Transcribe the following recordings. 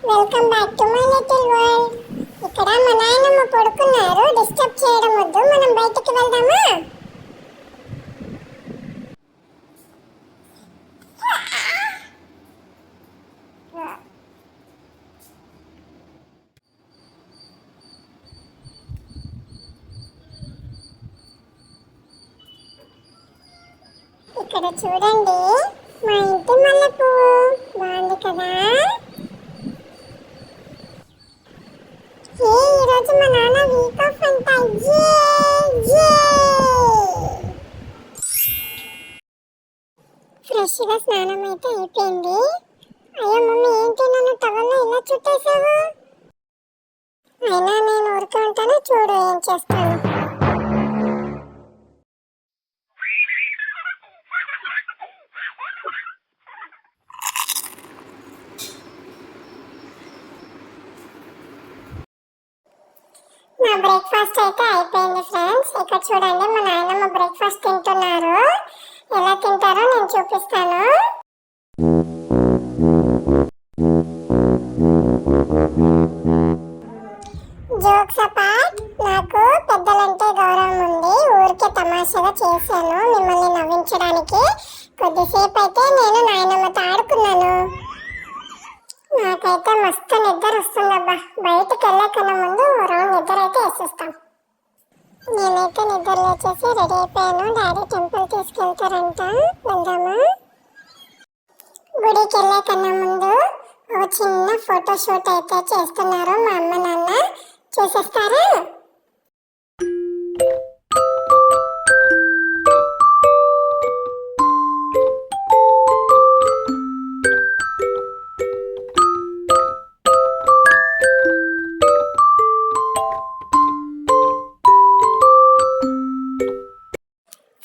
Welcome back to my little world. ఇక్కడ మా నాయనమ్మ పడుకున్నారు, డిస్టర్బ్ చేయడం వద్దు. మనం బయటికి వెళ్దామా? ఇక్కడ చూడండి, మా ఇంటి మల్లెపూ బాగుంది కదా. ఈరోజు మా నాన్న వీక్ ఆఫ్ అంట. ఫ్రెష్గా స్నానం అయితే అయిపోయింది. అయ్యో మమ్మీ, ఏంటి నన్ను టవల్లో ఇలా చుట్టేసావు? అయినా నేను ఊరికే ఉంటాను, చూడు ఏం చేస్తాను. నా బ్రేక్ఫాస్ట్ అయితే అయిపోయింది ఫ్రెండ్స్. ఇక్కడ చూడండి, మా నాయనమ్మ బ్రేక్ఫాస్ట్ తింటున్నారు. ఎలా తింటారో నేను చూపిస్తాను. జోక్స్ అపార్ట్, నాకు పెద్దలంటే గౌరవం ఉంది. ఊరికే తమాషాగా చేశాను మిమ్మల్ని నవ్వించడానికి. కొద్దిసేపు అయితే నేను నాయనమ్మతో ఆడుకున్నాను. నాకైతే మస్తు నిద్ర వస్తుందబ్బా. బయటకు వెళ్ళే కన్నా ముందు రౌండ్ నిద్ర అయితే వేసేస్తాం. నేనైతే నిద్ర లేచేసి రెడీ అయిపోయాను. డాడీ టెంపుల్ తీసుకెళ్తారంట, వెళ్దామా? గుడికి వెళ్ళే కన్నా ముందు ఒక చిన్న ఫోటోషూట్ అయితే చేస్తున్నారు మా అమ్మ నాన్న. చూసేస్తారా?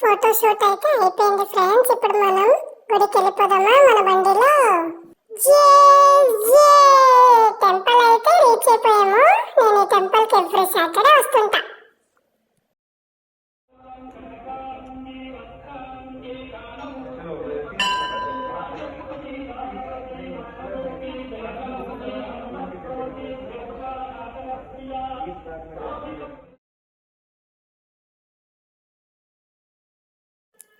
ఫోటోషూట్ అయితే అయిపోయింది ఫ్రెండ్స్. ఇప్పుడు మనం గుడికి వెళ్ళిపోదామా మన బండిలో? టెంపుల్ అయితే రీచ్ అయిపోయాము. నేను ఈ టెంపుల్కి ఎవ్రీ సాటర్డే వస్తుంటా.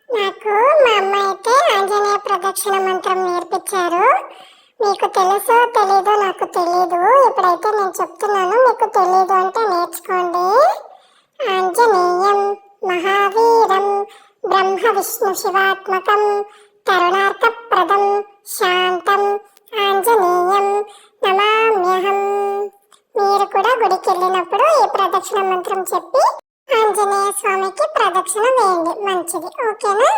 నాకు మా అమ్మ అయితే ఆంజనేయ ప్రదక్షిణ మంత్రం నేర్పించారు. మీకు తెలుసో తెలీదో నాకు తెలీదు. ఇప్పుడైతే నేను చెప్తున్నాను, మీకు తెలీదు అంటే నేర్చుకోండి. ఆంజనేయం మహావీరం బ్రహ్మ విష్ణు శివాత్మకం తరుణార్థ ప్రదం శాంతం ఆంజనేయం నమామ్యహం. మీరు కూడా గుడికి వెళ్ళినప్పుడు ఈ ప్రదక్షిణ మంత్రం చెప్పి ఆంజనేయ స్వామికి ప్రదక్షిణ వేయండి, మంచిది. ఓకేనా?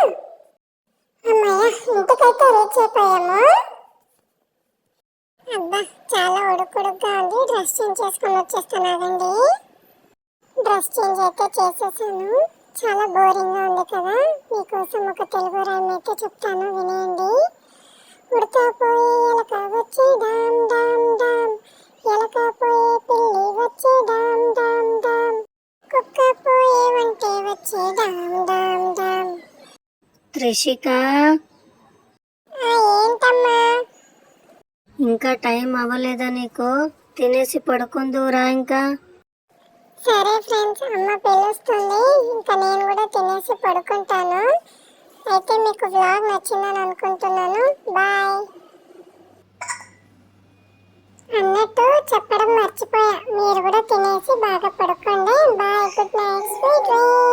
అమ్మయ్య, ఇంటికైతే రీచ్ అయిపోయాము. అబ్బా, చాలా ఉడుకుడుగ్గా ఉంది. డ్రెస్ చేంజ్ చేసుకొని వచ్చేస్తున్నానండి. డ్రెస్ చేంజ్ అయితే చేసేసాను. చాలా బోరింగ్గా ఉంది కదా. మీకోసం ఒక తెలుగు రైమ్ అయితే చెప్తాను, వినేయండి. ఉడకపోయే ఎలక వచ్చి డామ్ డామ్ డామ్, ఎలక పోయే పిల్లి వచ్చి డామ్ డామ్ డామ్, కుక్క పోయే వంటే వచ్చి డామ్ డామ్ డామ్. త్రిషిక, ఏంటమ్మా? ఇంకా టైం అవ్వలేదా నీకు? తినేసి పడుకుందురా ఇంకా. సరే ఫ్రెండ్స్, అమ్మ పిలుస్తుంది. ఇంకా నేను కూడా తినేసి పడుకుంటాను. అయితే మీకు వ్లాగ్ నచ్చిందని అనుకుంటున్నాను. బాయ్. అన్నట్టు చెప్పడం మర్చిపోయా, మీరు కూడా తినేసి బాగా పడుకోండి. Bye, good night, sweet dreams.